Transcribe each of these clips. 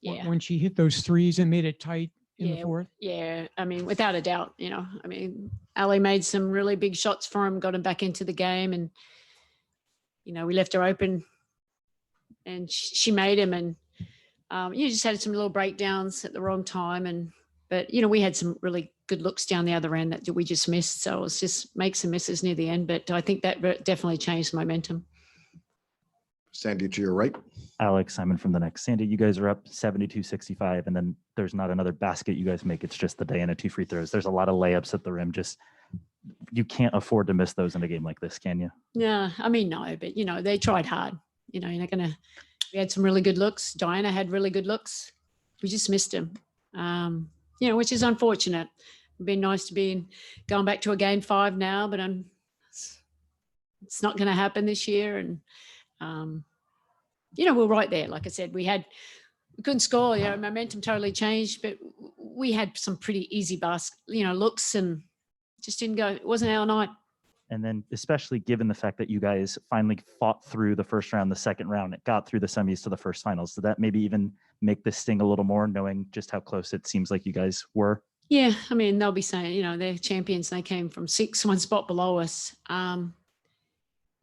Yeah. when she hit those threes and made it tight in the fourth? Yeah. I mean, without a doubt, I mean, Ali made some really big shots for him, got him back into the game, and, we left her open and she made him, and, just had some little breakdowns at the wrong time. But we had some really good looks down the other end that we just missed. So it was just make some misses near the end. But I think that definitely changed momentum. Sandy, to your right. Alex Simon from the next. Sandy, you guys are up 72-65, and then there's not another basket you guys make. It's just the Diana 2 free throws. There's a lot of layups at the rim. Just, you can't afford to miss those in a game like this, can you? Yeah, I mean, no, but, they tried hard. You're not going to – we had some really good looks. Diana had really good looks. We just missed them, which is unfortunate. It'd been nice to be going back to a game 5 now, but it's not going to happen this year. And, we're right there. Like I said, we couldn't score, momentum totally changed, but we had some pretty easy looks, and just didn't go. It wasn't our night. And then especially given the fact that you guys finally fought through the first round, the second round, it got through the semis to the first finals. Did that maybe even make this sting a little more, knowing just how close it seems like you guys were? Yeah. I mean, they'll be saying, they're champions. They came from 6, one spot below us.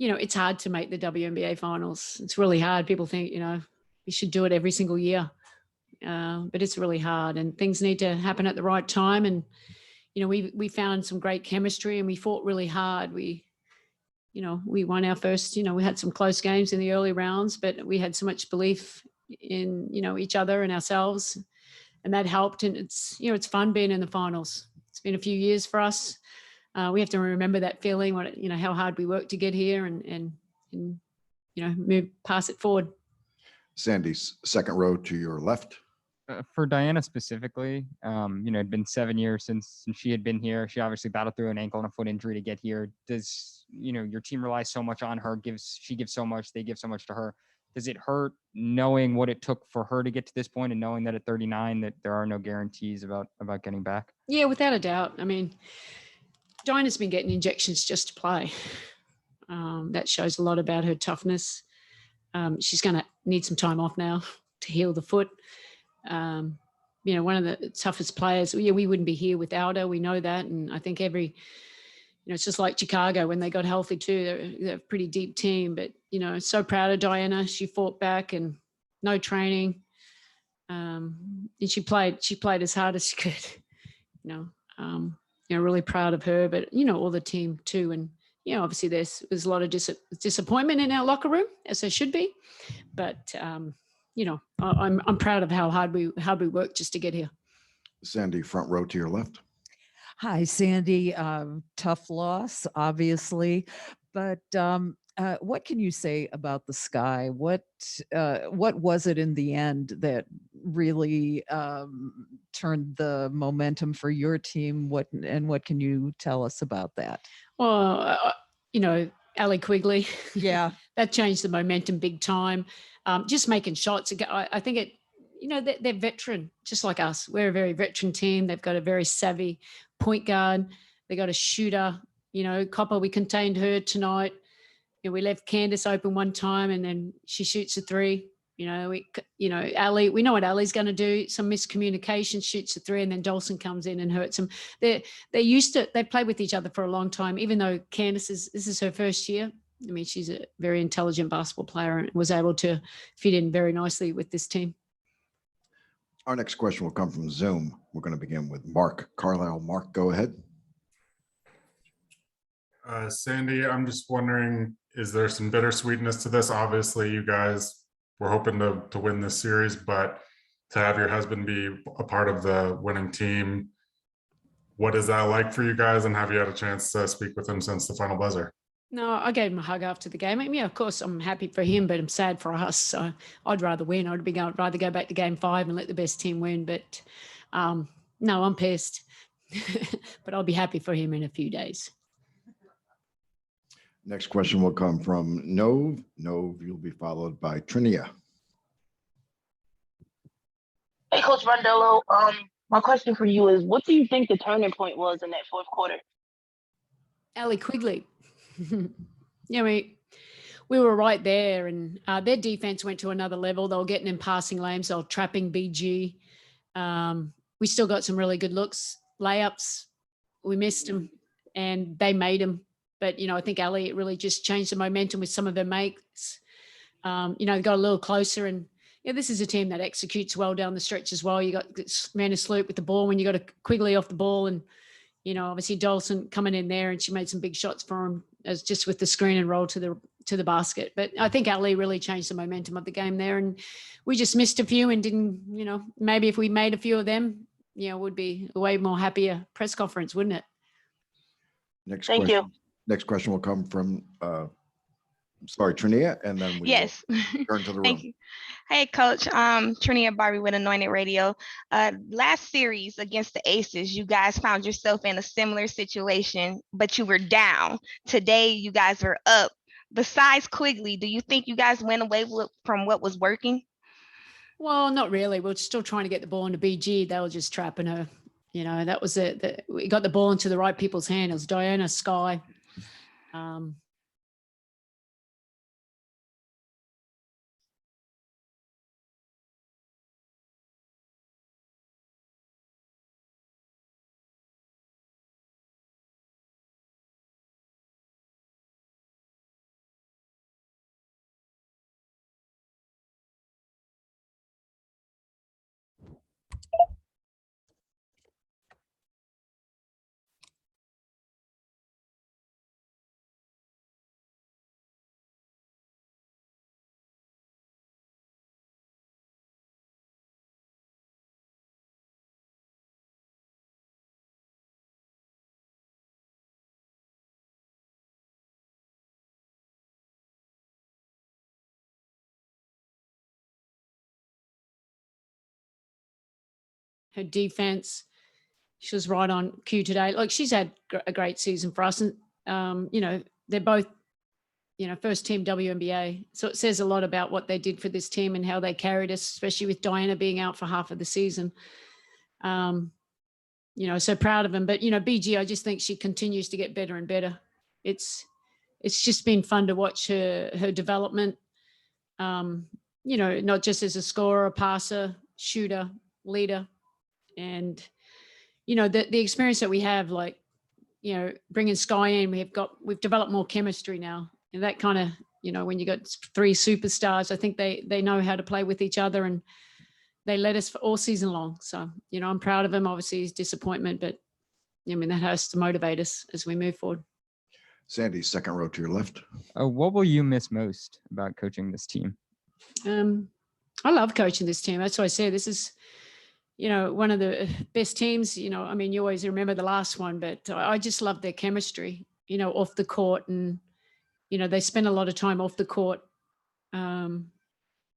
It's hard to make the WNBA finals. It's really hard. People think, you should do it every single year. But it's really hard, and things need to happen at the right time. And, we found some great chemistry, and we fought really hard. We won our first, we had some close games in the early rounds, but we had so much belief in, each other and ourselves, and that helped. And it's fun being in the finals. It's been a few years for us. We have to remember that feeling, how hard we worked to get here, and pass it forward. Sandy's second row to your left. For Diana specifically, it'd been 7 years since she had been here. She obviously battled through an ankle and a foot injury to get here. Does, your team relies so much on her, she gives so much, they give so much to her. Does it hurt knowing what it took for her to get to this point, and knowing that at 39 that there are no guarantees about getting back? Yeah, without a doubt. I mean, Diana's been getting injections just to play. That shows a lot about her toughness. She's going to need some time off now to heal the foot. One of the toughest players. We wouldn't be here without her. We know that. And I think it's just like Chicago when they got healthy too. They're a pretty deep team, but, so proud of Diana. She fought back and no training. And she played as hard as she could, really proud of her, but, all the team too. And, obviously there's a lot of disappointment in our locker room, as there should be, but, I'm proud of how hard we worked just to get here. Sandy, front row to your left. Hi, Sandy. Tough loss, obviously, but what can you say about the Sky? What was it in the end that really turned the momentum for your team? What can you tell us about that? Well, Ali Quigley. Yeah. That changed the momentum big time. Just making shots. I think they're veteran, just like us. We're a very veteran team. They've got a very savvy point guard. They got a shooter. Copper, we contained her tonight. We left Candace open one time, and then she shoots a 3. Ali, we know what Ali's going to do. Some miscommunication, shoots a 3, and then Dawson comes in and hurts them. They've played with each other for a long time, even though this is her first year. I mean, she's a very intelligent basketball player and was able to fit in very nicely with this team. Our next question will come from Zoom. We're going to begin with Mark Carlisle. Mark, go ahead. Sandy, I'm just wondering, is there some bittersweetness to this? Obviously, you guys were hoping to win this series, but to have your husband be a part of the winning team, what is that like for you guys? And have you had a chance to speak with him since the final buzzer? No, I gave him a hug after the game. I mean, of course, I'm happy for him, but I'm sad for us. So I'd rather win. I'd rather go back to game 5 and let the best team win. But no, I'm pissed. But I'll be happy for him in a few days. Next question will come from Nove. Nove, you'll be followed by Trinia. Hey, Coach Brondello. My question for you is, what do you think the turning point was in that fourth quarter? Ali Quigley. we were right there, and their defense went to another level. They were getting in passing lanes. They were trapping BG. We still got some really good looks, layups. We missed them, and they made them. But, I think Ali really just changed the momentum with some of their mates. They got a little closer, and this is a team that executes well down the stretch as well. You got Amanda Sloop with the ball when you got a Quigley off the ball, and obviously Dolson coming in there, and she made some big shots for him as just with the screen and roll to the basket. But I think Ali really changed the momentum of the game there, and we just missed a few and didn't. Maybe if we made a few of them, would be a way more happier press conference, wouldn't it? Thank you. Next question will come from Trinia, and then we Yes. will turn to the room. Thank you. Hey, Coach. Trinia Barbie with Anointed Radio. Last series against the Aces, you guys found yourself in a similar situation, but you were down. Today, you guys are up. Besides Quigley, do you think you guys went away from what was working? Well, not really. We're still trying to get the ball into BG. They were just trapping her. That was it. We got the ball into the right people's hand. It was Diana, Sky. Her defense, she was right on cue today. Like, she's had a great season for us, and they're both first team WNBA, so it says a lot about what they did for this team and how they carried us, especially with Diana being out for half of the season. So proud of them. But BG, I just think she continues to get better and better. It's just been fun to watch her development, not just as a scorer, passer, shooter, leader. And, the experience that we have, like, bringing Sky in, we've developed more chemistry now. And that kind of, when you got three superstars, I think they know how to play with each other, and they led us for all season long. So, I'm proud of him. Obviously, his disappointment, but that has to motivate us as we move forward. Sandy, second row to your left. What will you miss most about coaching this team? I love coaching this team. That's why I say this is, one of the best teams. You always remember the last one, but I just love their chemistry, off the court, and, they spend a lot of time off the court.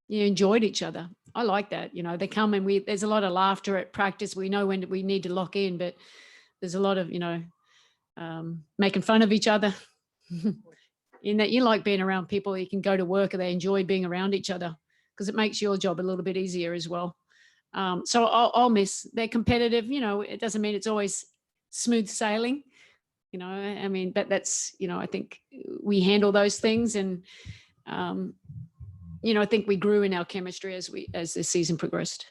Enjoyed each other. I like that. They come and there's a lot of laughter at practice. We know when we need to lock in, but there's a lot of, making fun of each other. In that you like being around people, you can go to work and they enjoy being around each other, because it makes your job a little bit easier as well. So I'll miss. They're competitive. It doesn't mean it's always smooth sailing. But that's, I think we handle those things, and I think we grew in our chemistry as the season progressed.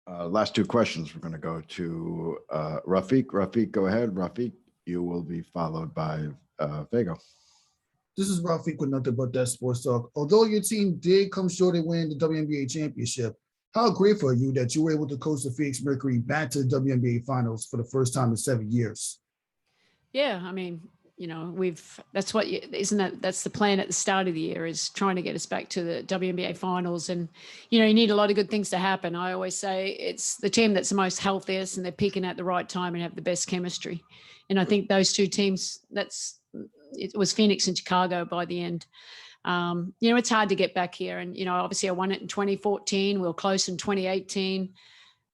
Last two questions. We're going to go to Rafiq. Rafiq, go ahead. Rafiq, you will be followed by Fago. This is Rafiq with Nothing But That Sports Talk. Although your team did come short and win the WNBA championship, how grateful are you that you were able to coach the Phoenix Mercury back to the WNBA finals for the first time in 7 years? Yeah, that's that's the plan at the start of the year, is trying to get us back to the WNBA finals. And, you need a lot of good things to happen. I always say it's the team that's the most healthiest, and they're peaking at the right time and have the best chemistry. And I think those two teams, it was Phoenix and Chicago by the end. It's hard to get back here. And, obviously I won it in 2014. We were close in 2018.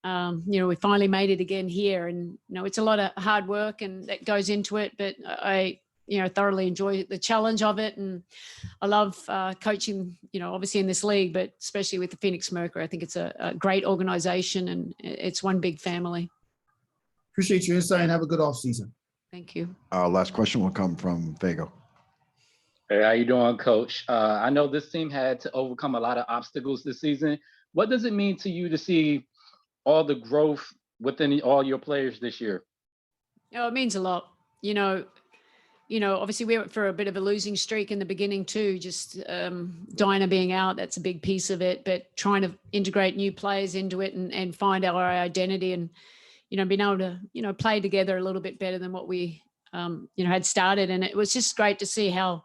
We finally made it again here, and, it's a lot of hard work and that goes into it, but I thoroughly enjoy the challenge of it. And I love coaching, obviously in this league, but especially with the Phoenix Mercury. I think it's a great organization, and it's one big family. Appreciate your insight and have a good off season. Thank you. Our last question will come from Fago. Hey, how you doing, Coach? I know this team had to overcome a lot of obstacles this season. What does it mean to you to see all the growth within all your players this year? Oh, it means a lot. Obviously we went for a bit of a losing streak in the beginning too, just Dinah being out, that's a big piece of it, but trying to integrate new players into it and find our identity and, being able to, play together a little bit better than what we, had started. And it was just great to see how,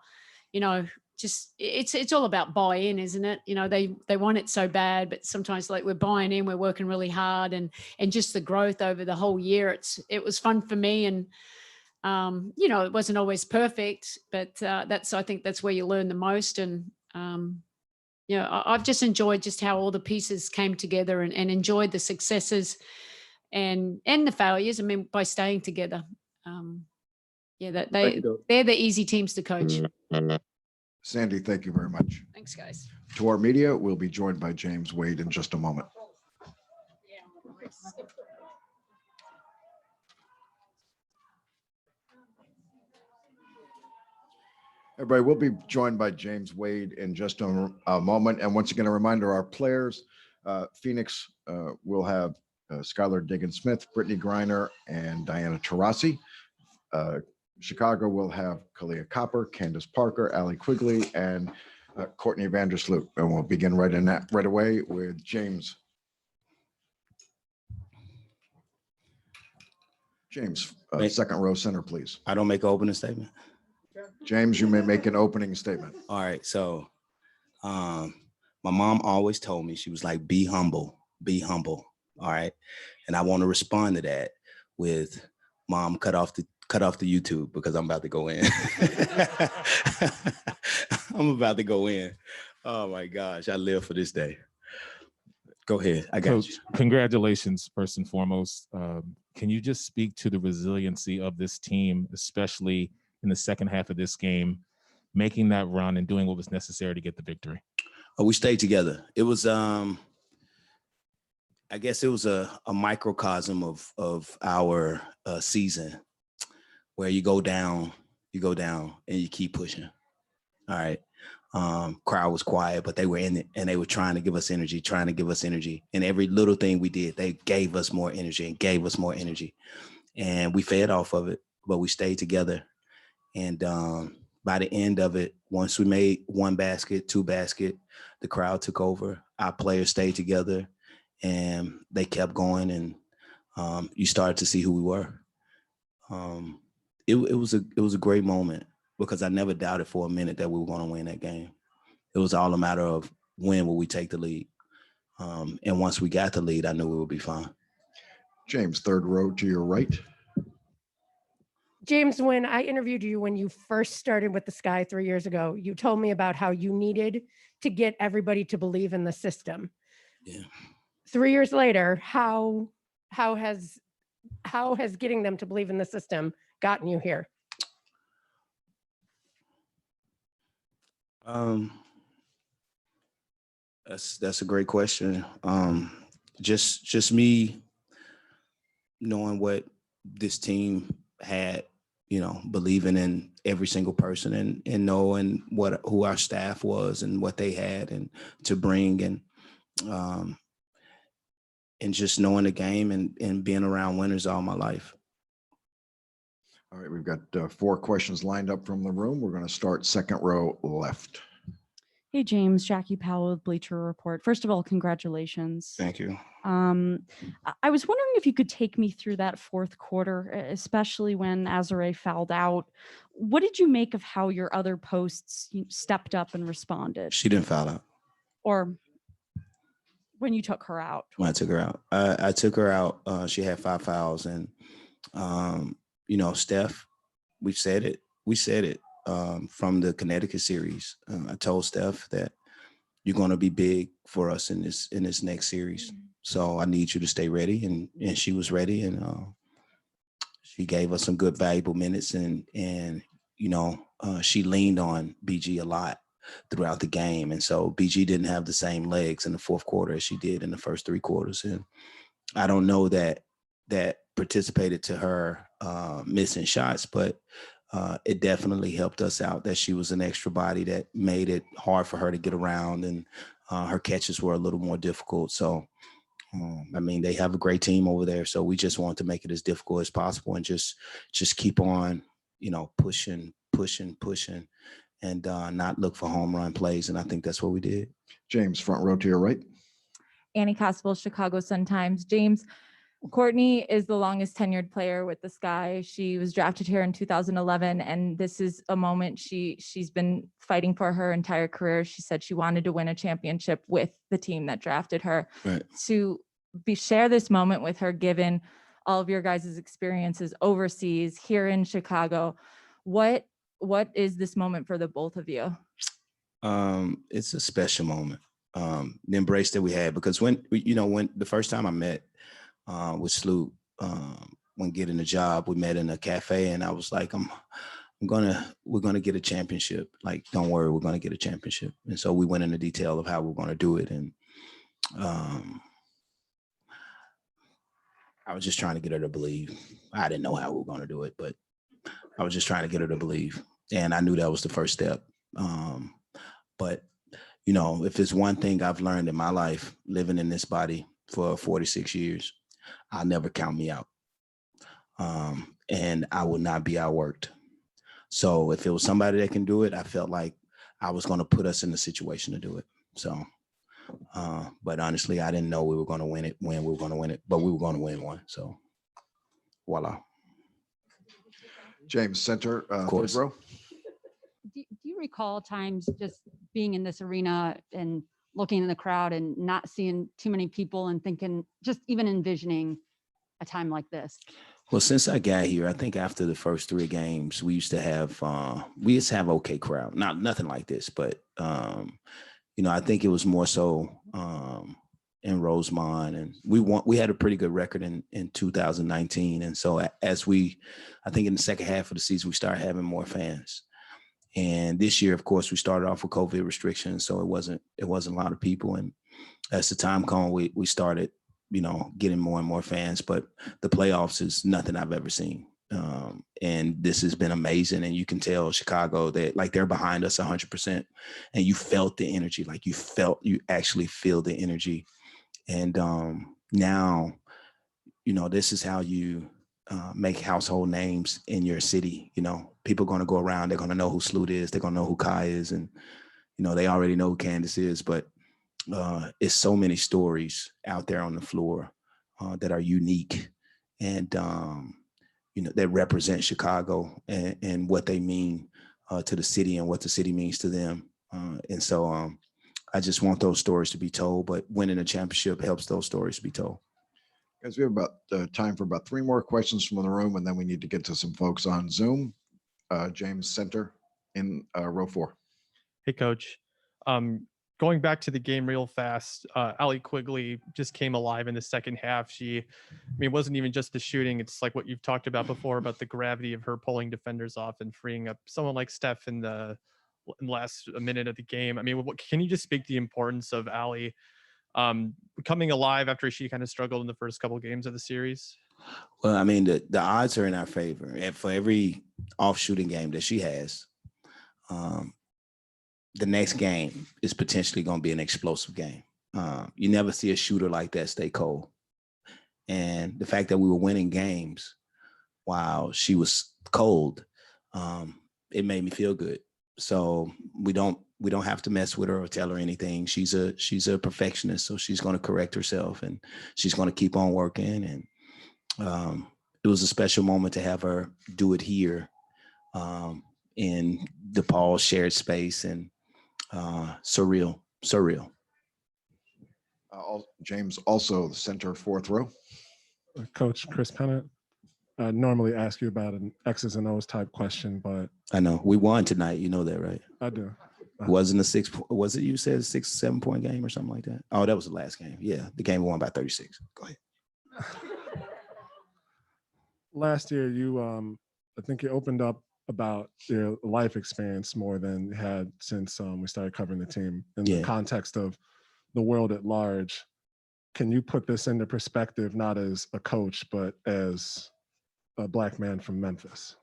just it's all about buy-in, isn't it? They want it so bad, but sometimes like we're buying in, we're working really hard and just the growth over the whole year. It was fun for me and, it wasn't always perfect, but I think that's where you learn the most. And, I've just enjoyed just how all the pieces came together and enjoyed the successes and the failures. I mean, by staying together. They're the easy teams to coach. Sandy, thank you very much. Thanks, guys. To our media, we'll be joined by James Wade in just a moment. Everybody, we'll be joined by James Wade in just a moment. And once again, a reminder, our players, Phoenix will have Skylar Diggins-Smith, Brittany Griner, and Diana Taurasi. Chicago will have Kalia Copper, Candace Parker, Allie Quigley, and Courtney Vandersloot. And we'll begin right away with James. James, second row center, please. I don't make an opening statement. James, you may make an opening statement. All right. So my mom always told me, she was like, be humble, be humble. All right. And I want to respond to that with, Mom, cut off the YouTube because I'm about to go in. I'm about to go in. Oh my gosh. I live for this day. Go ahead. I got Coach, you. Congratulations, first and foremost. Can you just speak to the resiliency of this team, especially in the second half of this game, making that run and doing what was necessary to get the victory? We stayed together. It was, I guess it was a microcosm of our season where you go down and you keep pushing. All right. Crowd was quiet, but they were in it and they were trying to give us energy. And every little thing we did, they gave us more energy. And we fed off of it, but we stayed together. And by the end of it, once we made one basket, two basket, the crowd took over. Our players stayed together and they kept going. And you started to see who we were. It was a great moment because I never doubted for a minute that we were going to win that game. It was all a matter of when will we take the lead. And once we got the lead, I knew we would be fine. James, third row to your right. James, when I interviewed you when you first started with the Sky 3 years ago, you told me about how you needed to get everybody to believe in the system. Yeah. 3 years later, how has getting them to believe in the system gotten you here? That's a great question. Just me knowing what this team had, believing in every single person and knowing who our staff was and what they had and to bring and just knowing the game and being around winners all my life. All right, we've got 4 questions lined up from the room. We're going to start second row left. Hey, James, Jackie Powell with Bleacher Report. First of all, congratulations. Thank you. I was wondering if you could take me through that fourth quarter, especially when Azare fouled out. What did you make of how your other posts stepped up and responded? She didn't foul out. Or when you took her out? When I took her out. I took her out. She had 5 fouls. And, Steph, we said it. From the Connecticut series. I told Steph that you're going to be big for us in this next series. So I need you to stay ready. And she was ready. And she gave us some good, valuable minutes. And she leaned on BG a lot throughout the game. And so BG didn't have the same legs in the fourth quarter as she did in the first 3 quarters. And I don't know that participated to her missing shots, but it definitely helped us out that she was an extra body that made it hard for her to get around, and her catches were a little more difficult. So, I mean, they have a great team over there. So we just want to make it as difficult as possible and just keep on, pushing, and not look for home run plays. And I think that's what we did. James, front row to your right. Annie Constable, Chicago Sun-Times. James, Courtney is the longest tenured player with the Sky. She was drafted here in 2011, and this is a moment she's been fighting for her entire career. She said she wanted to win a championship with the team that drafted her. Right. To share this moment with her, given all of your guys' experiences overseas, here in Chicago, what is this moment for the both of you? It's a special moment. The embrace that we had, because when the first time I met with Sloot, when getting the job, we met in a cafe, and I was like, we're gonna get a championship. Like, don't worry, we're gonna get a championship. And so we went into detail of how we're gonna do it. And I was just trying to get her to believe. I didn't know how we were gonna do it, but I was just trying to get her to believe. And I knew that was the first step. But if there's one thing I've learned in my life, living in this body for 46 years, I'll never count me out. And I will not be outworked. So if it was somebody that can do it, I felt like I was going to put us in the situation to do it. So, but honestly, I didn't know we were going to win it when we were going to win it, but we were going to win one. So, voila. James, center, third row. Do you recall times just being in this arena and looking in the crowd and not seeing too many people and thinking, just even envisioning a time like this? Well, since I got here, I think after the first 3 games, we used to have okay crowd. Nothing like this, but I think it was more so in Rosemont, and we had a pretty good record in 2019. And so I think in the second half of the season, we started having more fans. And this year, of course, we started off with COVID restrictions, so it wasn't a lot of people. And as the time came, we started, getting more and more fans. But the playoffs is nothing I've ever seen, and this has been amazing. And you can tell Chicago that they're behind us 100%, and you felt the energy, you actually feel the energy. And now, this is how you make household names in your city. People are going to go around, they're going to know who Sloot is, they're going to know who Kai is, and they already know who Candace is. But it's so many stories out there on the floor that are unique, and that represent Chicago and what they mean to the city and what the city means to them. And so I just want those stories to be told, but winning a championship helps those stories to be told. Guys, we have about time for about 3 more questions from the room, and then we need to get to some folks on Zoom. James, center in row 4. Hey, Coach. Going back to the game real fast, Allie Quigley just came alive in the second half. It wasn't even just the shooting. It's like what you've talked about before about the gravity of her pulling defenders off and freeing up someone like Steph in the last minute of the game. Can you just speak to the importance of Allie coming alive after she kind of struggled in the first couple of games of the series? Well, the odds are in our favor. And for every off shooting game that she has, the next game is potentially going to be an explosive game. You never see a shooter like that stay cold. And the fact that we were winning games while she was cold, it made me feel good. So we don't have to mess with her or tell her anything. She's a perfectionist, so she's going to correct herself, and she's going to keep on working. And it was a special moment to have her do it here in DePaul shared space, and surreal. James, also the center, 4th row. Coach Chris Pennant. I normally ask you about an X's and O's type question, but I know we won tonight. You know that, right? I do. Wasn't you said a 6-7 point game or something like that? Oh, that was the last game. Yeah, the game we won by 36. Go ahead. Last year, I think you opened up about your life experience more than you had since we started covering the team in the context of the world at large. Can you put this into perspective, not as a coach, but as a Black man from Memphis?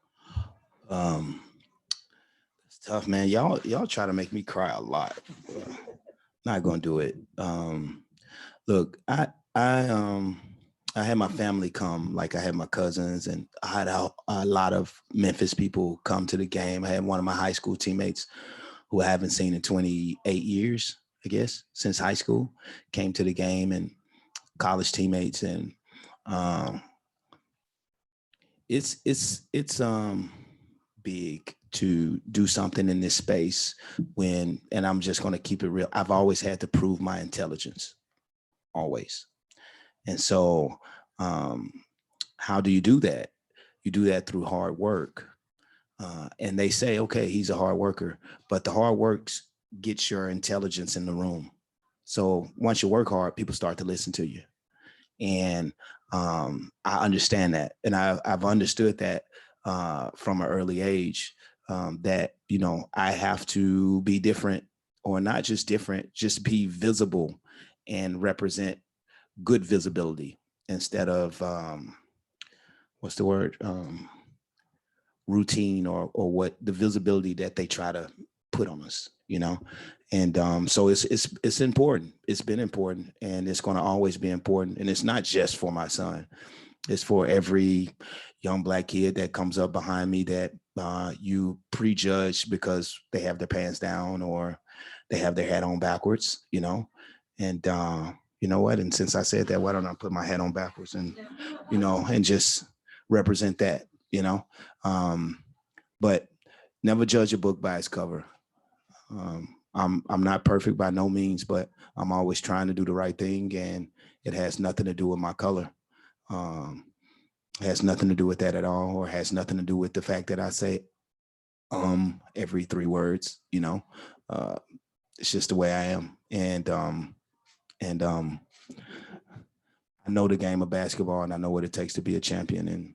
It's tough, man. Y'all try to make me cry a lot. Not gonna do it. Look, I had my family come, like I had my cousins, and I had a lot of Memphis people come to the game. I had one of my high school teammates who I haven't seen in 28 years, I guess, since high school, came to the game, and college teammates, and it's big to do something in this space when, and I'm just going to keep it real, I've always had to prove my intelligence, always. And so how do you do that? You do that through hard work. And they say, okay, he's a hard worker, but the hard work gets your intelligence in the room. So once you work hard, people start to listen to you. And I understand that. And I've understood that from an early age, that, you know, I have to be different, or not just different, just be visible and represent good visibility instead of, what's the word? Routine or what the visibility that they try to put on us, you know? And so it's important. It's been important, and it's going to always be important. And it's not just for my son. It's for every young Black kid that comes up behind me that you prejudge because they have their pants down or they have their hat on backwards, you know? And you know what? And since I said that, why don't I put my hat on backwards and, you know, and just represent that, you know? But never judge a book by its cover. I'm not perfect by no means, but I'm always trying to do the right thing, and it has nothing to do with my color. It has nothing to do with that at all, or has nothing to do with the fact that I say every 3 words, you know. It's just the way I am. And I know the game of basketball, and I know what it takes to be a champion, and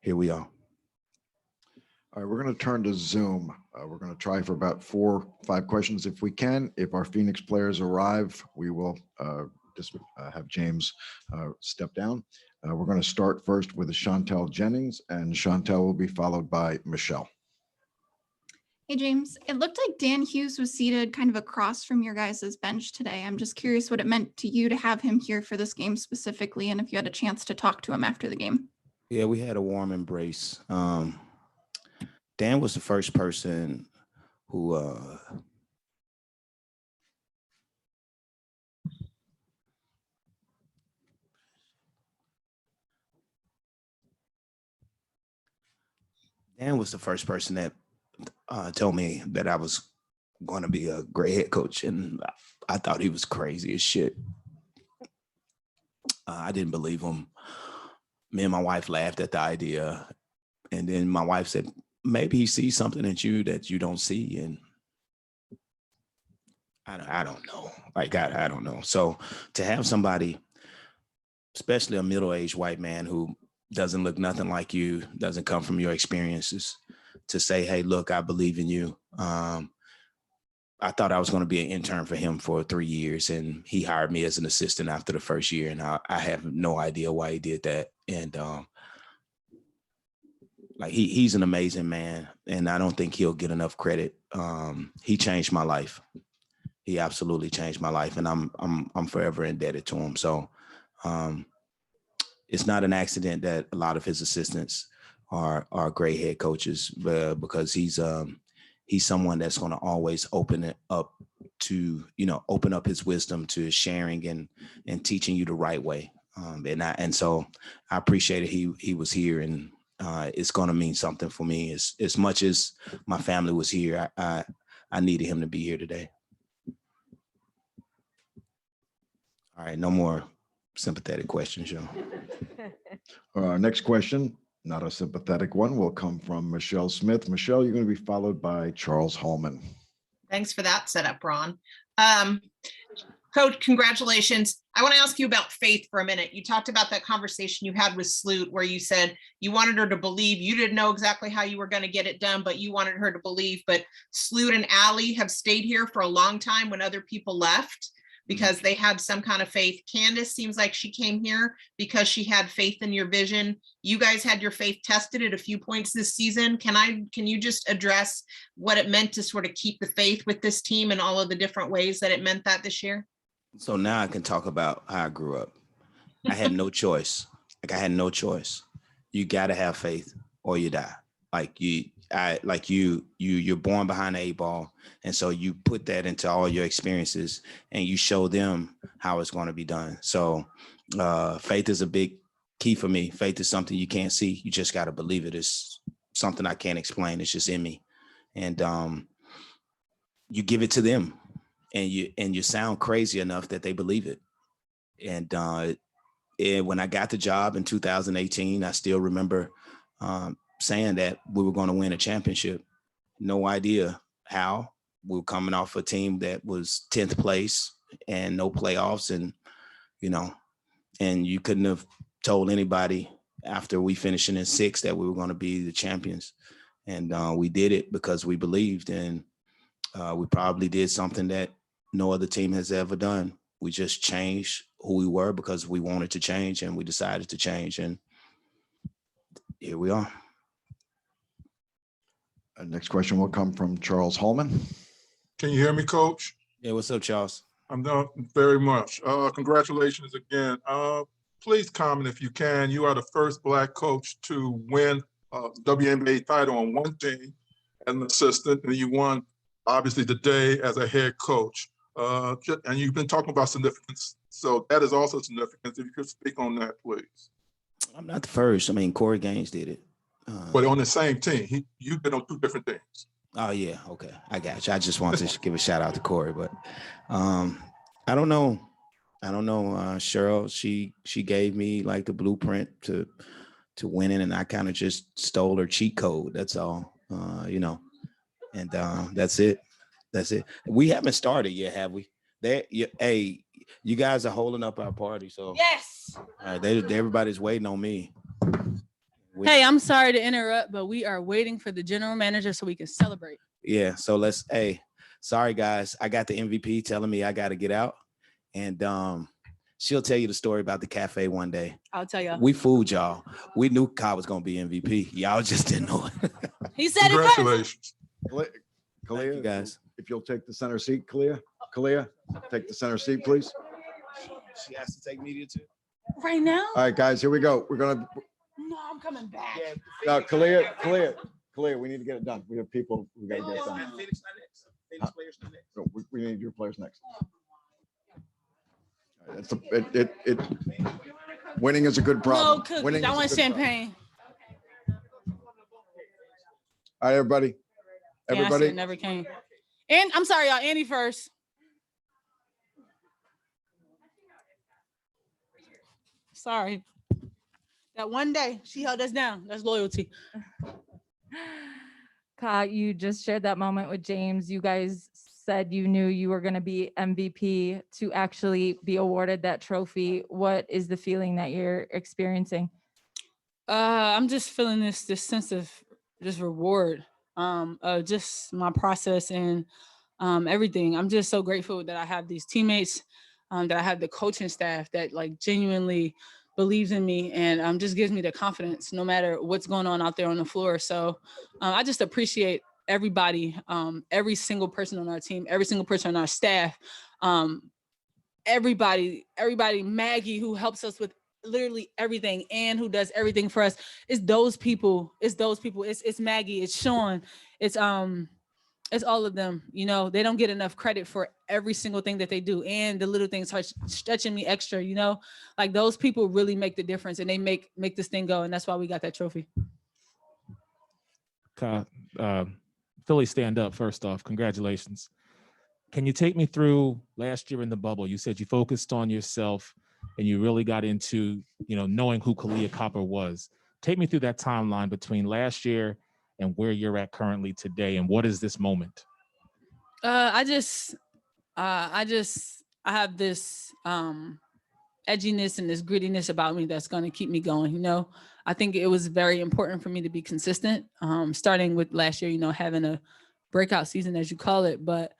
here we are. All right, we're going to turn to Zoom. We're going to try for about 4 or 5 questions if we can. If our Phoenix players arrive, we will just have James step down. We're going to start first with Chantel Jennings, and Chantel will be followed by Michelle. Hey, James, it looked like Dan Hughes was seated kind of across from your guys' bench today. I'm just curious what it meant to you to have him here for this game specifically, and if you had a chance to talk to him after the game. Yeah, we had a warm embrace. Dan was the first person who that told me that I was going to be a great head coach, and I thought he was crazy as shit. I didn't believe him. Me and my wife laughed at the idea, and then my wife said, maybe he sees something in you that you don't see. And I don't know. Like, I don't know. So to have somebody, especially a middle-aged white man who doesn't look nothing like you, doesn't come from your experiences, to say, hey, look, I believe in you. I thought I was going to be an intern for him for 3 years, and he hired me as an assistant after the first year. And I have no idea why he did that. And like he's an amazing man, and I don't think he'll get enough credit. He changed my life. He absolutely changed my life, and I'm forever indebted to him. So it's not an accident that a lot of his assistants are great head coaches, because he's someone that's going to always open it up to, you know, open up his wisdom to sharing and teaching you the right way. And so I appreciated he was here, and it's going to mean something for me as much as my family was here. I needed him to be here today. All right, no more sympathetic questions, y'all. Next question, not a sympathetic one, will come from Michelle Smith. Michelle, you're going to be followed by Charles Hallman. Thanks for that setup, Ron. Coach, congratulations. I want to ask you about faith for a minute. You talked about that conversation you had with Sloot, where you said you wanted her to believe. You didn't know exactly how you were going to get it done, but you wanted her to believe. But Sloot and Allie have stayed here for a long time when other people left. because they had some kind of faith. Candace seems like she came here because she had faith in your vision. You guys had your faith tested at a few points this season. Can you just address what it meant to sort of keep the faith with this team and all of the different ways that it meant that this year? So now I can talk about how I grew up. I had no choice. Like I had no choice. You got to have faith or you die. You're born behind the 8 ball. And so you put that into all your experiences and you show them how it's going to be done. So faith is a big key for me. Faith is something you can't see. You just got to believe it. It's something I can't explain. It's just in me. And you give it to them and you sound crazy enough that they believe it. And when I got the job in 2018, I still remember saying that we were going to win a championship. No idea how. We were coming off a team that was 10th place and no playoffs. And, and you couldn't have told anybody after we finishing in 6th that we were going to be the champions. And we did it because we believed, and we probably did something that no other team has ever done. We just changed who we were because we wanted to change, and we decided to change, and here we are. Next question will come from Charles Holman. Can you hear me, Coach? Yeah, what's up, Charles? I'm doing very much. Congratulations again. Please comment if you can. You are the first Black coach to win a WNBA title on one team as an assistant, and you won, obviously, today as a head coach. And you've been talking about significance. So that is also significant. If you could speak on that, please. I'm not the first. I mean, Corey Gaines did it. But on the same team, you've been on 2 different teams. Oh, yeah. Okay. I got you. I just wanted to give a shout out to Corey, but I don't know. Cheryl, she gave me like the blueprint to winning, and I kind of just stole her cheat code. That's all, and that's it. That's it. We haven't started yet, have we? Hey, you guys are holding up our party, so yes. All right, everybody's waiting on me. Hey, I'm sorry to interrupt, but we are waiting for the general manager so we can celebrate. Yeah, so sorry guys, I got the MVP telling me I got to get out, and she'll tell you the story about the cafe one day. I'll tell y'all. We fooled y'all. We knew Kyle was gonna be MVP. Y'all just didn't know it. He said Congratulations. Kalia, you guys. If you'll take the center seat, Kalia, take the center seat, please. She has to take media too. Right now? All right, guys, here we go. We're gonna. No, I'm coming back. No, Kalia, we need to get it done. We have people we got to get it done. Phoenix players not next. No, we need your players next. It winning is a good problem. No cookies. Winning I is a want good champagne. All right, everybody. Yeah, I Everybody. should've never came. And I'm sorry, y'all. Andy first. Sorry. That one day she held us down. That's loyalty. Ka, you just shared that moment with James. You guys said you knew you were going to be MVP. To actually be awarded that trophy, what is the feeling that you're experiencing? I'm just feeling this sense of just reward, just my process and everything. I'm just so grateful that I have these teammates, that I have the coaching staff that like genuinely believes in me and just gives me the confidence no matter what's going on out there on the floor. So I just appreciate everybody, every single person on our team, every single person on our staff, everybody, Maggie, who helps us with literally everything and who does everything for us. It's those people. It's Maggie, it's Sean, it's all of them. They don't get enough credit for every single thing that they do, and the little things are stretching me extra. Like those people really make the difference, and they make this thing go, and that's why we got that trophy. Philly, stand up. First off, congratulations. Can you take me through last year in the bubble? You said you focused on yourself and you really got into, knowing who Kalia Copper was. Take me through that timeline between last year and where you're at currently today, and what is this moment? I have this edginess and this grittiness about me that's going to keep me going. I think it was very important for me to be consistent, starting with last year, having a breakout season, as you call it. But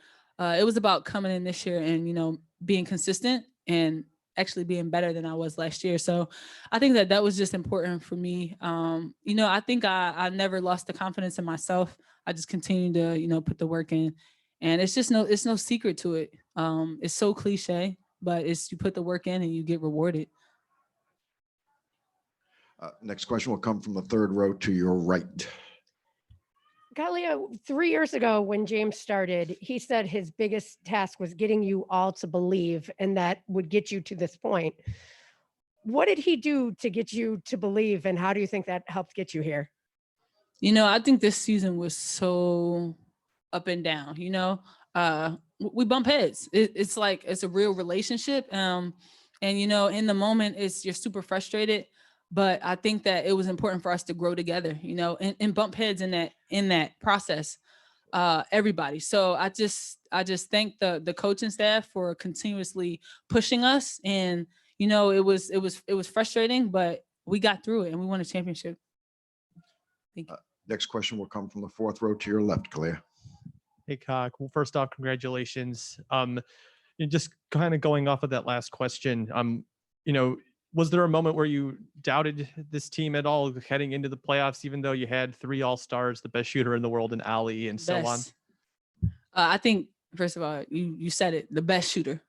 it was about coming in this year and, being consistent and actually being better than I was last year. So I think that was just important for me. I think I never lost the confidence in myself. I just continued to, put the work in, and it's no secret to it. It's so cliche, but you put the work in and you get rewarded. Next question will come from the third row to your right. Galia, 3 years ago when James started, he said his biggest task was getting you all to believe, and that would get you to this point. What did he do to get you to believe, and how do you think that helped get you here? I think this season was so up and down. We bump heads. It's like it's a real relationship. And in the moment, you're super frustrated. But I think that it was important for us to grow together, and bump heads in that process, everybody. So I just thank the coaching staff for continuously pushing us. And, it was frustrating, but we got through it and we won a championship. Thank you. Next question will come from the fourth row to your left, Kalia. Hey, Cock. Well, first off, congratulations. Just kind of going off of that last question, was there a moment where you doubted this team at all heading into the playoffs, even though you had 3 All-Stars, the best shooter in the world in Ali and so on? I think, first of all, you said it, the best shooter.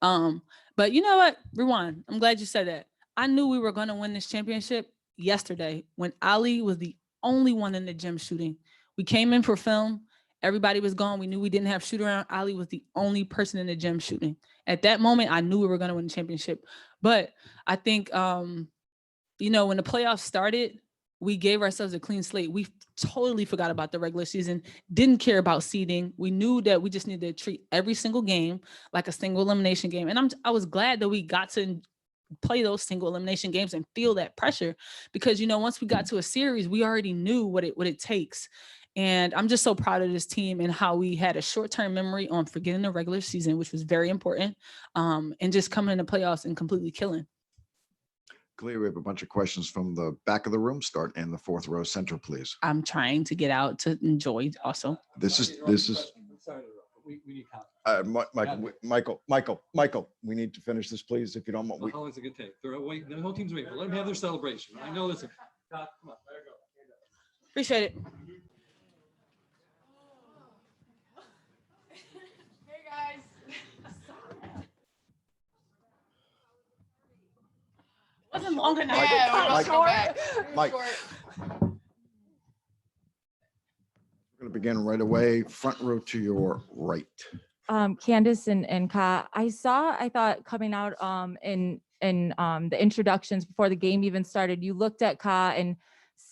But you know what? Rewind. I'm glad you said that. I knew we were going to win this championship yesterday when Ali was the only one in the gym shooting. We came in for film. Everybody was gone. We knew we didn't have shoot around. Ali was the only person in the gym shooting. At that moment, I knew we were going to win the championship. But I think, when the playoffs started, we gave ourselves a clean slate. We totally forgot about the regular season, didn't care about seeding. We knew that we just needed to treat every single game like a single elimination game. And I was glad that we got to play those single elimination games and feel that pressure because, once we got to a series, we already knew what it takes. And I'm just so proud of this team and how we had a short-term memory on forgetting the regular season, which was very important, and just coming in the playoffs and completely killing. Clear. We have a bunch of questions from the back of the room. Start in the fourth row center, please. I'm trying to get out to enjoy also. This is Michael, we need to finish this, please, if you don't mind. How long is it going to take? They're waiting. The whole team's waiting. Let them have their celebration. I know this. Come on. Appreciate it. Hey, guys. Wasn't long enough. Mike. We're going to begin right away. Front row to your right. Candace and Ka, I thought coming out in the introductions before the game even started, you looked at Ka and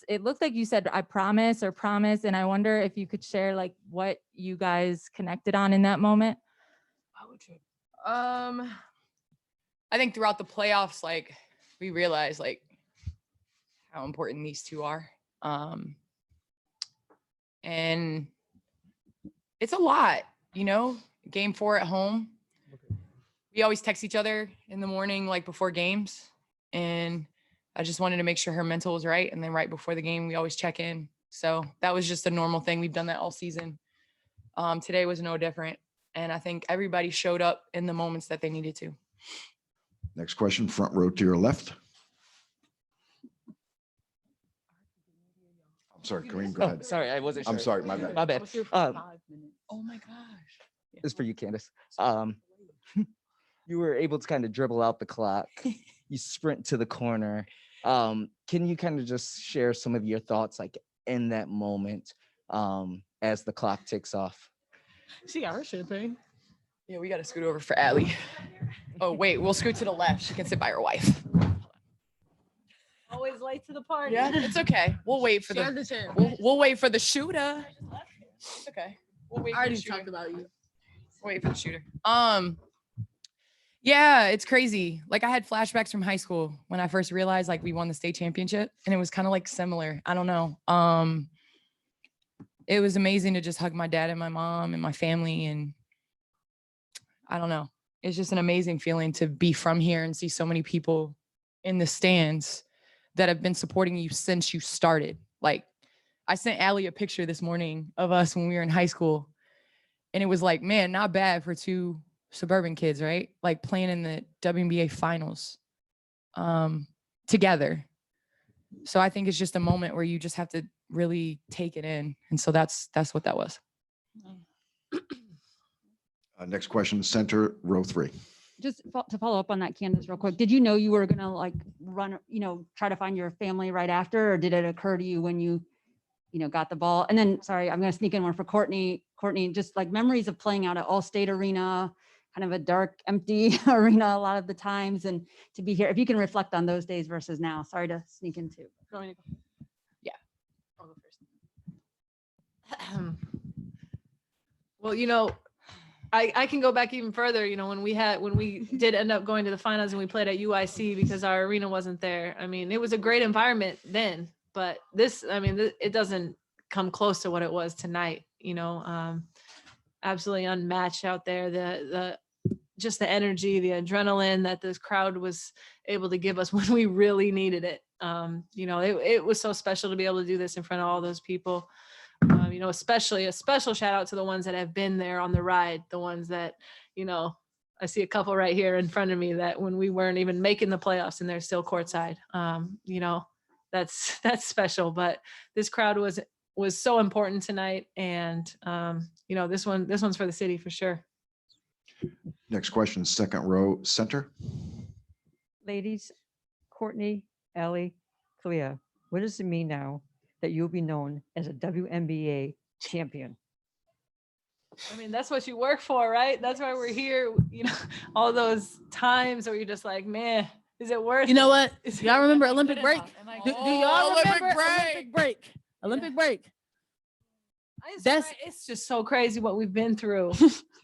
it looked like you said, I promise or promise. And I wonder if you could share like what you guys connected on in that moment. I think throughout the playoffs, like we realized like how important these two are. And it's a lot, Game 4 at home. We always text each other in the morning, like before games. And I just wanted to make sure her mental was right. And then right before the game, we always check in. So that was just a normal thing. We've done that all season. Today was no different. And I think everybody showed up in the moments that they needed to. Next question, front row to your left. I'm sorry, Kareem, go ahead. Sorry, I wasn't sure. I'm sorry, my bad. My bad. Oh my gosh. It's for you, Candace. You were able to kind of dribble out the clock. You sprint to the corner. Can you kind of just share some of your thoughts like in that moment as the clock ticks off? She got her champagne. Yeah, we got to scoot over for Allie. Oh, wait, we'll scoot to the left. She can sit by her wife. Always late to the party. Yeah, it's okay. We'll wait for we'll wait for the shooter. It's okay. We'll wait. I already talked about you. Wait for the shooter. Yeah, it's crazy. Like I had flashbacks from high school when I first realized like we won the state championship, and it was kind of like similar. I don't know. It was amazing to just hug my dad and my mom and my family, and I don't know. It's just an amazing feeling to be from here and see so many people in the stands that have been supporting you since you started. Like I sent Allie a picture this morning of us when we were in high school, And it was like, man, not bad for two suburban kids, right? Like playing in the WNBA finals together. So I think it's just a moment where you just have to really take it in. And so that's what that was. Next question, center row 3. Just to follow up on that, Candace, real quick. Did you know you were going to like run, try to find your family right after, or did it occur to you when you got the ball? And then, sorry, I'm going to sneak in one for Courtney. Courtney, just like memories of playing out at All-State Arena, kind of a dark, empty arena a lot of the times, and to be here. If you can reflect on those days versus now. Sorry to sneak in too. Yeah, I'll go first. Well, I can go back even further. When we did end up going to the finals and we played at UIC because our arena wasn't there. I mean, it was a great environment then, but it doesn't come close to what it was tonight. Absolutely unmatched out there. Just the energy, the adrenaline that this crowd was able to give us when we really needed it. It was so special to be able to do this in front of all those people. Especially a special shout out to the ones that have been there on the ride, the ones that, I see a couple right here in front of me that when we weren't even making the playoffs and they're still courtside, that's special. But this crowd was so important tonight. And, this one's for the city for sure. Next question, second row center. Ladies, Courtney, Allie, Clea, what does it mean now that you'll be known as a WNBA champion? That's what you work for, right? That's why we're here. All those times where you're just like, man, is it worth it? You know what? Is Y'all it remember worth it? Olympic break? Do y'all remember Olympic break? Olympic break. It's just so crazy what we've been through.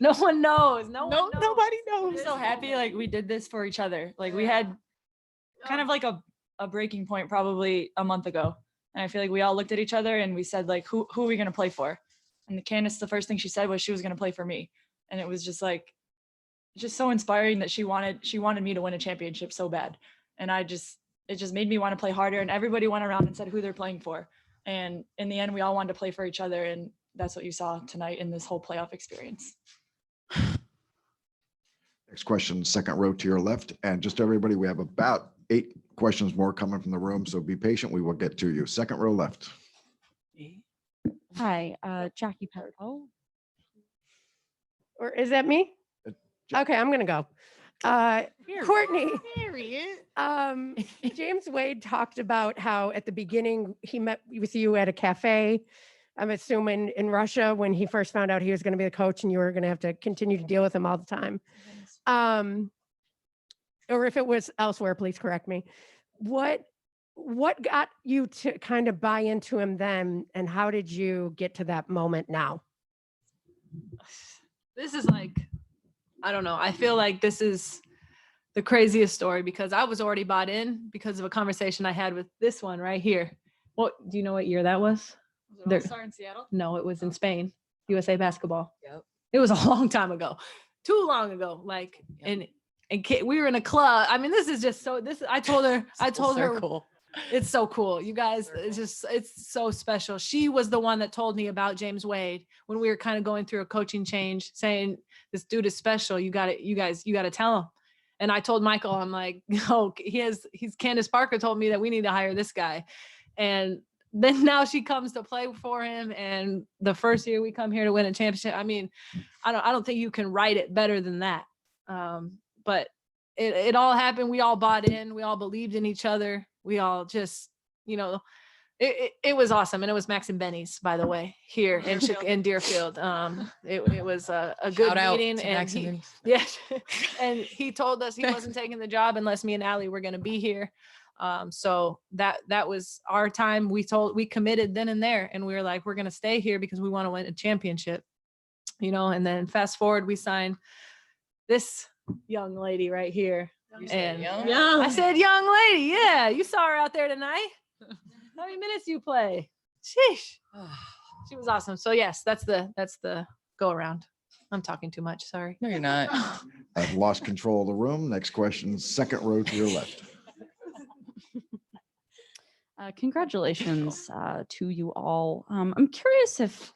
No one knows. Nobody knows. I'm so happy like we did this for each other. Like we had kind of like a breaking point probably a month ago. And I feel like we all looked at each other and we said like, who are we going to play for? And Candace, the first thing she said was she was going to play for me. And it was just like, just so inspiring that she wanted me to win a championship so bad. And it just made me want to play harder, and everybody went around and said who they're playing for. And in the end, we all wanted to play for each other. And that's what you saw tonight in this whole playoff experience. Next question, second row to your left. And just everybody, we have about 8 questions more coming from the room, so be patient. We will get to you. Second row left. Hi, Jackie Petro. Or is that me? Okay, I'm gonna go. Courtney, James Wade talked about how at the beginning he met with you at a cafe, I'm assuming in Russia, when he first found out he was going to be the coach and you were going to have to continue to deal with him all the time. Or if it was elsewhere, please correct me. What got you to kind of buy into him then, and how did you get to that moment now? This is like, I don't know. I feel like this is the craziest story because I was already bought in because of a conversation I had with this one right here. What do you know what year that was? Was it All-Star in Seattle? No, it was in Spain, USA basketball. Yep. It was a long time ago, too long ago. Like, and we were in a club. I mean, this is just so, I told her, Cool. It's so cool. You guys, it's so special. She was the one that told me about James Wade when we were kind of going through a coaching change, saying this dude is special. You got to tell him. And I told Michael, I'm like, oh, he's Candace Parker told me that we need to hire this guy. And then now she comes to play for him. And the first year we come here to win a championship. I mean, I don't think you can write it better than that. But it all happened. We all bought in. We all believed in each other. We all just, it was awesome. And it was Max and Benny's, by the way, here in Deerfield. It was a good Shout out meeting. to And Max and Benny's. yeah, and he told us he wasn't taking the job unless me and Allie were going to be here. So that was our time. We committed then and there, and we were like, we're going to stay here because we want to win a championship, and then fast forward, we signed this young lady right here. And young? I said, young lady. Yeah. You saw her out there tonight. How many minutes you play? Sheesh. She was awesome. So yes, that's the go around. I'm talking too much. Sorry. No, you're not. I've lost control of the room. Next question, second row to your left. Congratulations to you all. I'm curious if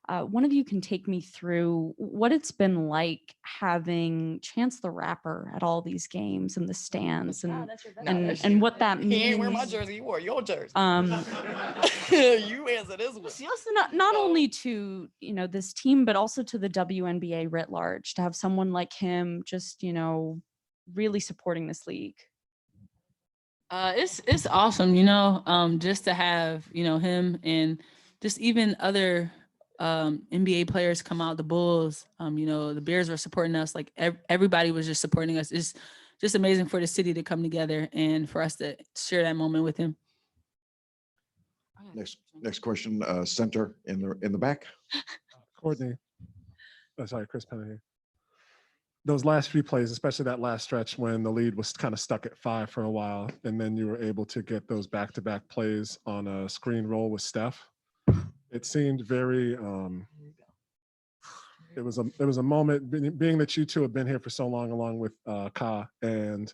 one of you can take me through what it's been like having Chance the Rapper at all these games in the stands and what that means. He ain't wear my jersey. You wore your jersey. You answer this one. Just not only to, this team, but also to the WNBA writ large, to have someone like him just, really supporting this league. It's awesome, just to have, him and just even other NBA players come out, the Bulls, the Bears were supporting us. Like everybody was just supporting us. It's just amazing for the city to come together and for us to share that moment with him. Next question, center in the back. Courtney. Oh, sorry, Chris Penner here. Those last few plays, especially that last stretch when the lead was kind of stuck at 5 for a while, and then you were able to get those back-to-back plays on a screen roll with Steph. It seemed very. It was a moment, being that you two have been here for so long, along with Ka, and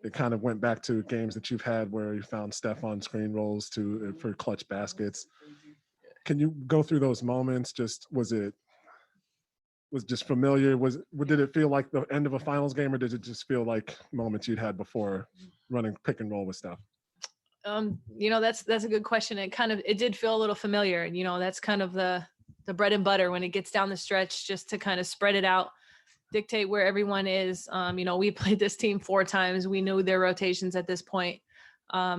it kind of went back to games that you've had where you found Steph on screen rolls for clutch baskets. Can you go through those moments? Was just familiar? Did it feel like the end of a finals game, or did it just feel like moments you'd had before running pick and roll with Steph? That's a good question. It did feel a little familiar. That's kind of the bread and butter when it gets down the stretch, just to kind of spread it out, dictate where everyone is. We played this team 4 times. We knew their rotations at this point.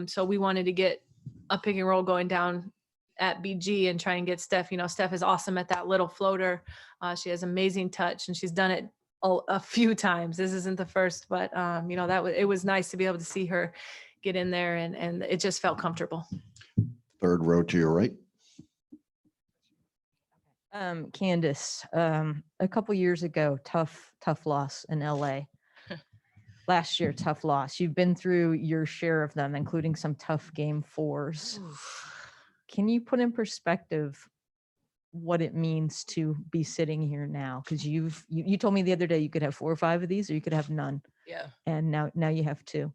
So we wanted to get a pick and roll going down at BG and try and get Steph. Steph is awesome at that little floater. She has amazing touch, and she's done it a few times. This isn't the first, but it was nice to be able to see her get in there, and it just felt comfortable. Third row to your right. Candace, a couple years ago, tough loss in LA. Last year, tough loss. You've been through your share of them, including some tough game 4s. Can you put in perspective what it means to be sitting here now? Because you told me the other day you could have 4 or 5 of these, or you could have none. Yeah. And now you have 2.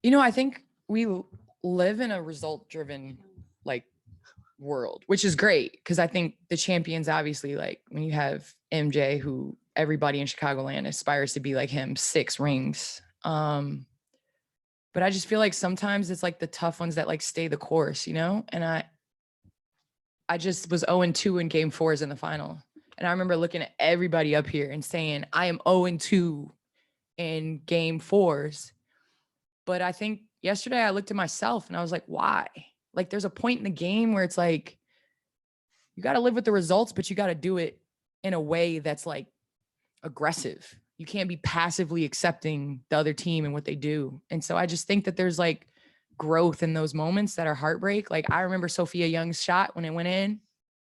I think we live in a result-driven world, which is great, because I think the champions, obviously, when you have MJ, who everybody in Chicagoland aspires to be like him, 6 rings. But I just feel like sometimes it's the tough ones that stay the course, and I just was 0-2 in game 4s in the final. And I remember looking at everybody up here and saying, I am 0-2 in game 4s. But I think yesterday I looked at myself and I was like, why? There's a point in the game where it's you got to live with the results, but you got to do it in a way that's aggressive. You can't be passively accepting the other team and what they do. And so I just think that there's growth in those moments that are heartbreak. I remember Sophia Young's shot when it went in.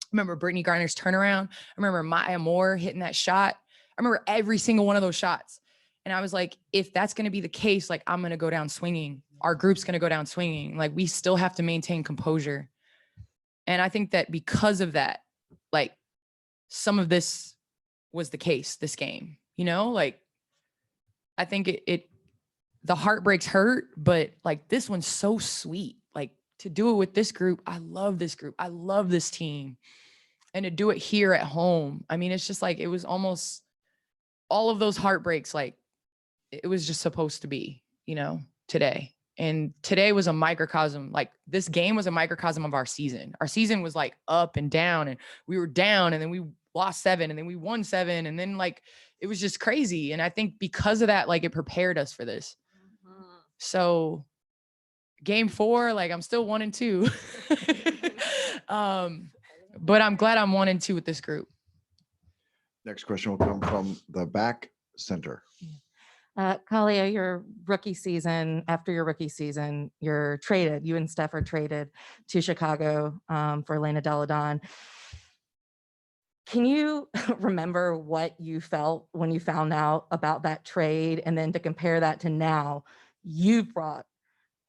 I remember Brittany Griner's turnaround. I remember Maya Moore hitting that shot. I remember every single one of those shots. And I was like, if that's going to be the case, I'm going to go down swinging. Our group's going to go down swinging. We still have to maintain composure. And I think that because of that, some of this was the case this game, I think the heartbreaks hurt, but this one's so sweet. To do it with this group, I love this group. I love this team. And to do it here at home, I mean, it's just it was almost all of those heartbreaks, it was just supposed to be, today. And today was a microcosm. This game was a microcosm of our season. Our season was up and down, and we were down, and then we lost 7, and then we won 7. And then it was just crazy. And I think because of that, it prepared us for this. So game 4, I'm still 1-2. But I'm glad I'm 1-2 with this group. Next question will come from the back center. Kalia, your rookie season, after your rookie season, you're traded. You and Steph are traded to Chicago for Elena Delle Donne. Can you remember what you felt when you found out about that trade? And then to compare that to now, you brought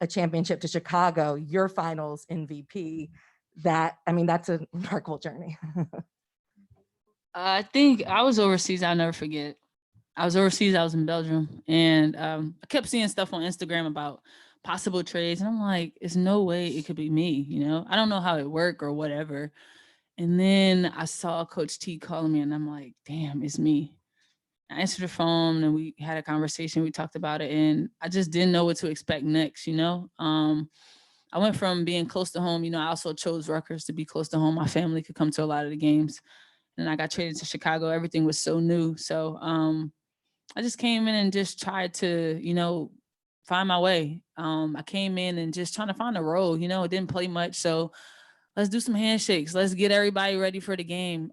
a championship to Chicago, your finals MVP. That's a remarkable journey. I think I was overseas. I'll never forget. I was overseas. I was in Belgium, and I kept seeing stuff on Instagram about possible trades, and I'm like, "There's no way it could be me." I don't know how it worked or whatever. And then I saw Coach T calling me, and I'm like, damn, it's me. I answered the phone, and we had a conversation. We talked about it, and I just didn't know what to expect next, you know? I went from being close to home, you know, I also chose Rutgers to be close to home. My family could come to a lot of the games. And I got traded to Chicago. Everything was so new. So I just came in and just tried to, you know, find my way. I came in and just trying to find a role, you know, it didn't play much. So let's do some handshakes. Let's get everybody ready for the game.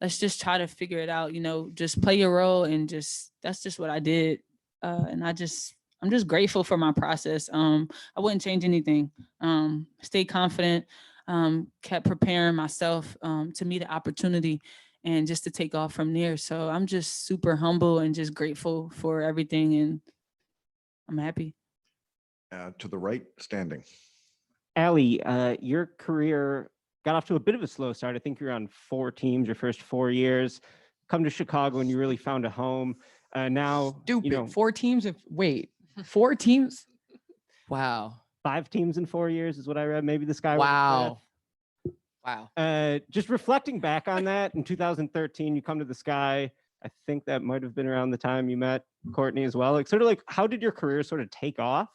Let's just try to figure it out, you know, just play your role, and just, that's just what I did. And I'm just grateful for my process. I wouldn't change anything. Stay confident, kept preparing myself to meet an opportunity and just to take off from there. So I'm just super humble and just grateful for everything, and I'm happy. To the right, standing. Allie, your career got off to a bit of a slow start. I think you're on 4 teams your first 4 years. Come to Chicago and you really found a home. Now, Stupid. you know, 4 teams of wait, 4 teams? Wow. 5 teams in 4 years is what I read. Maybe the sky. Wow. Wow. Just reflecting back on that, in 2013, you come to the Sky. I think that might have been around the time you met Courtney as well. Like, sort of like, how did your career sort of take off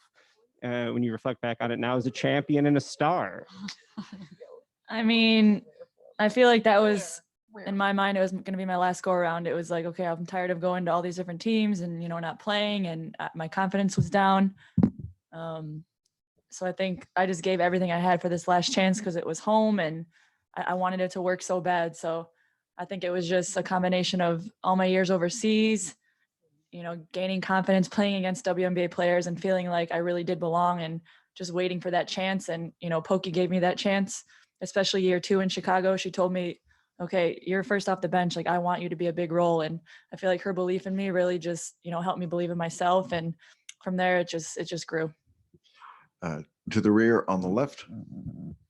when you reflect back on it now as a champion and a star? I mean, I feel like that was, in my mind, it was going to be my last go around. It was like, okay, I'm tired of going to all these different teams and, you know, not playing, and my confidence was down. So I think I just gave everything I had for this last chance because it was home, and I wanted it to work so bad. So I think it was just a combination of all my years overseas, you know, gaining confidence, playing against WNBA players and feeling like I really did belong, and just waiting for that chance. And, you know, Pokey gave me that chance, especially year 2 in Chicago. She told me, okay, you're first off the bench. Like, I want you to be a big role. And I feel like her belief in me really just, you know, helped me believe in myself. And from there, it just grew. To the rear on the left,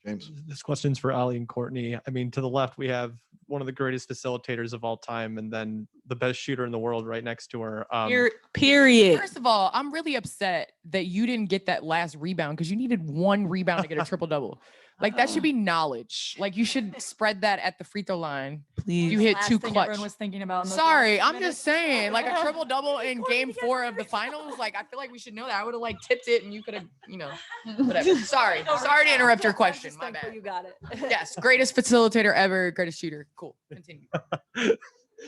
James. This question's for Ali and Courtney. I mean, to the left, we have one of the greatest facilitators of all time, and then the best shooter in the world right next to her. Period. First of all, I'm really upset that you didn't get that last rebound, because you needed 1 rebound to get a triple double. Like, that should be knowledge. Like, you should spread that at the free throw line. Please. You hit Last 2 thing clutch. everyone was thinking about in those Sorry, last I'm minutes. just saying, like, a triple double in game 4 of the finals. Like, I feel like we should know that. I would have like tipped it, and you could have, you know, whatever. Sorry to interrupt your question. My bad. You got it. Yes, greatest facilitator ever, greatest shooter. Cool. Continue.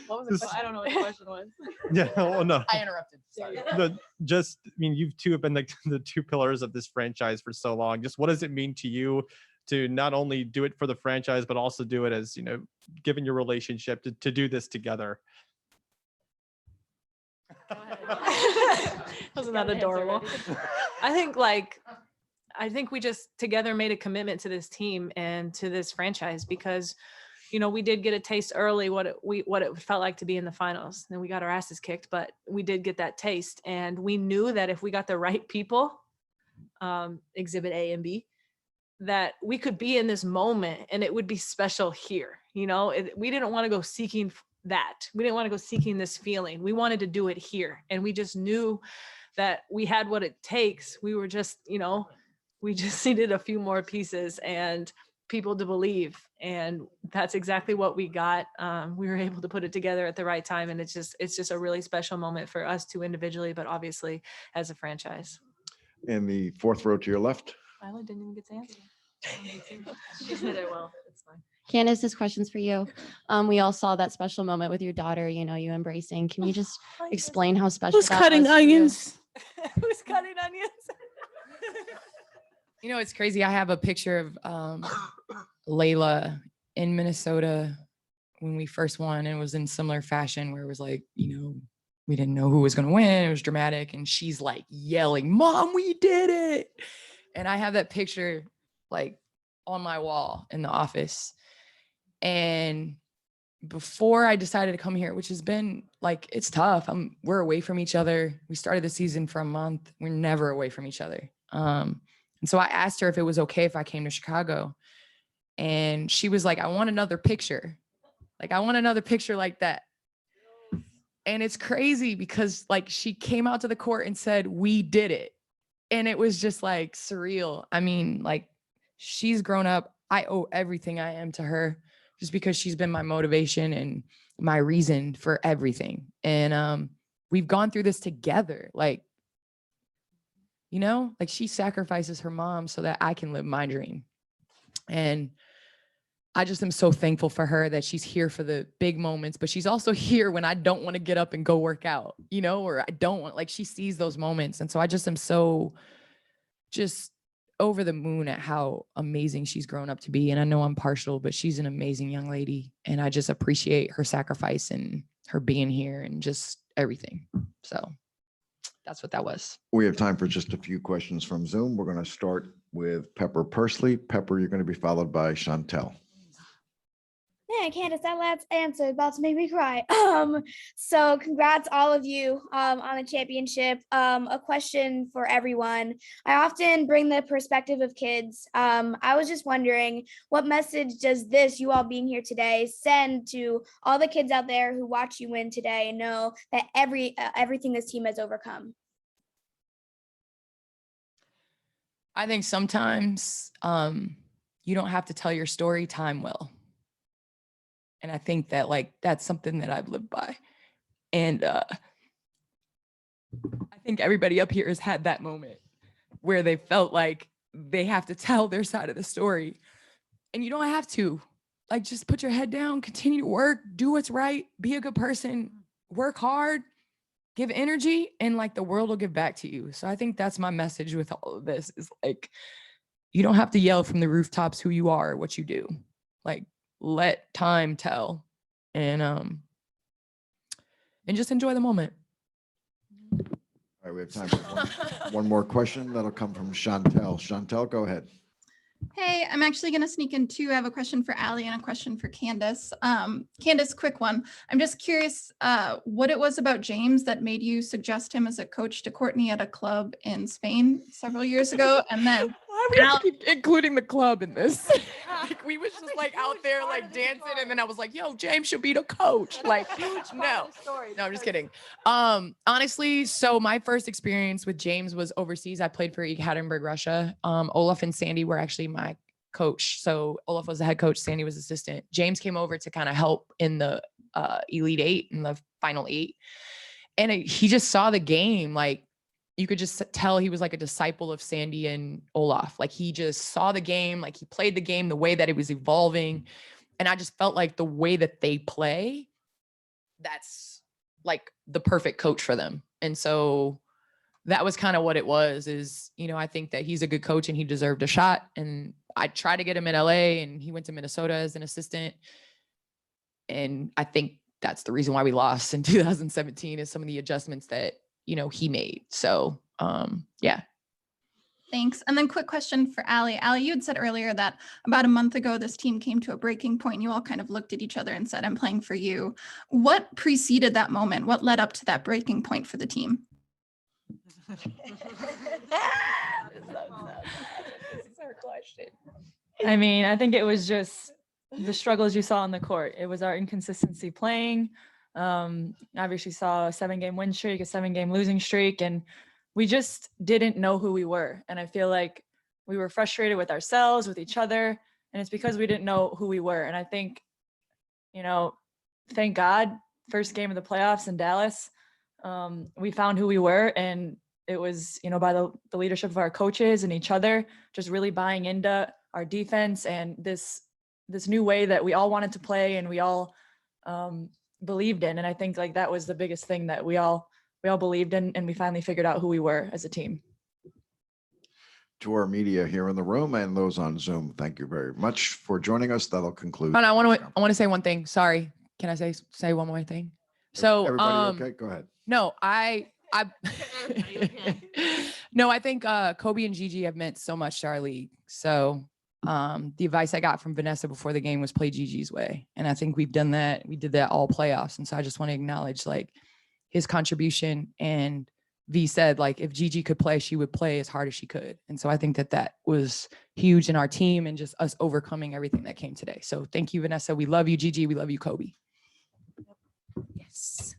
What was the question? I don't know what the question was. Yeah, well, no. I interrupted. Sorry. I mean, you two have been like the 2 pillars of this franchise for so long. Just what does it mean to you to not only do it for the franchise, but also do it as, you know, given your relationship to do this together? Wasn't that adorable? I think we just together made a commitment to this team and to this franchise, because, you know, we did get a taste early what it felt like to be in the finals. Then we got our asses kicked, but we did get that taste, and we knew that if we got the right people, exhibit A and B, that we could be in this moment and it would be special here. You know, we didn't want to go seeking that. We didn't want to go seeking this feeling. We wanted to do it here. And we just knew that we had what it takes. We were just, you know, we just needed a few more pieces and people to believe. And that's exactly what we got. We were able to put it together at the right time. And it's just a really special moment for us 2 individually, but obviously as a franchise. In the 4th row to your left. Viola didn't even get to answer. She said it well. It's fine. Candace, this question's for you. We all saw that special moment with your daughter, you know, you embracing. Can you just explain how special Who's that cutting was for you? onions? Who's cutting onions? You know, it's crazy. I have a picture of Layla in Minnesota when we first won. And it was in similar fashion where it was like, you know, we didn't know who was going to win. It was dramatic. And she's like yelling, "Mom, we did it." And I have that picture like on my wall in the office. And before I decided to come here, which has been like, it's tough. We're away from each other. We started the season for a month. We're never away from each other. And so I asked her if it was okay if I came to Chicago. And she was like, "I want another picture. Like, I want another picture like that." And it's crazy because like she came out to the court and said, "We did it." And it was just like surreal. I mean, like, she's grown up. I owe everything I am to her. just because she's been my motivation and my reason for everything. And we've gone through this together. Like, you know, like she sacrifices her mom so that I can live my dream. And I just am so thankful for her that she's here for the big moments, but she's also here when I don't want to get up and go work out, you know, or I don't want, like, she sees those moments. And so I just am so just over the moon at how amazing she's grown up to be. And I know I'm partial, but she's an amazing young lady. And I just appreciate her sacrifice and her being here and just everything. So that's what that was. We have time for just a few questions from Zoom. We're going to start with Pepper Pursley. Pepper, you're going to be followed by Chantel. Man, Candace, that last answer about to make me cry. So congrats all of you on the championship. A question for everyone. I often bring the perspective of kids. I was just wondering, what message does this, you all being here today, send to all the kids out there who watch you win today and know that everything this team has overcome? I think sometimes you don't have to tell your story, time will. And I think that, like, that's something that I've lived by. And I think everybody up here has had that moment where they felt like they have to tell their side of the story. And you don't have to. Like, just put your head down, continue to work, do what's right, be a good person, work hard, give energy, and like the world will give back to you. So I think that's my message with all of this is, like, you don't have to yell from the rooftops who you are, what you do. Like, let time tell, and just enjoy the moment. All right, we have time for one more question. That'll come from Chantel. Chantel, go ahead. Hey, I'm actually going to sneak in two. I have a question for Allie and a question for Candace. Candace, quick one. I'm just curious what it was about James that made you suggest him as a coach to Courtney at a club in Spain several years ago. And then why we have to keep including the club in this? Like, we was just like out there like dancing, and then I was like, yo, James should be the coach. Like, no, I'm just kidding. Honestly, so my first experience with James was overseas. I played for Ekaterinburg, Russia. Olaf and Sandy were actually my coach. So Olaf was the head coach, Sandy was assistant. James came over to kind of help in the Elite Eight, in the final 8. And he just saw the game. Like, you could just tell he was like a disciple of Sandy and Olaf. Like, he just saw the game, like he played the game the way that it was evolving. And I just felt like the way that they play, that's like the perfect coach for them. And so that was kind of what it was, is, you know, I think that he's a good coach and he deserved a shot. And I tried to get him in LA, and he went to Minnesota as an assistant. And I think that's the reason why we lost in 2017, is some of the adjustments that, you know, he made. So, yeah. Thanks. And then quick question for Allie. Allie, you had said earlier that about a month ago, this team came to a breaking point and you all kind of looked at each other and said, I'm playing for you. What preceded that moment? What led up to that breaking point for the team? This is our question. I mean, I think it was just the struggles you saw on the court. It was our inconsistency playing. Obviously saw a 7-game win streak, a 7-game losing streak, and we just didn't know who we were. And I feel like we were frustrated with ourselves, with each other, and it's because we didn't know who we were. And I think, you know, thank God, first game of the playoffs in Dallas, we found who we were, and it was, you know, by the leadership of our coaches and each other, just really buying into our defense and this new way that we all wanted to play and we all believed in. And I think like that was the biggest thing that we all believed in, and we finally figured out who we were as a team. To our media here in the room and those on Zoom, thank you very much for joining us. That'll conclude. And I want to say one thing. Sorry. Can I say one more thing? So, everybody okay? Go ahead. No, no, I think Kobe and Gigi have meant so much to our league. So the advice I got from Vanessa before the game was play Gigi's way. And I think we've done that. We did that all playoffs. And so I just want to acknowledge like his contribution. And V said, like, if Gigi could play, she would play as hard as she could. And so I think that was huge in our team and just us overcoming everything that came today. So thank you, Vanessa. We love you, Gigi. We love you, Kobe. Yes.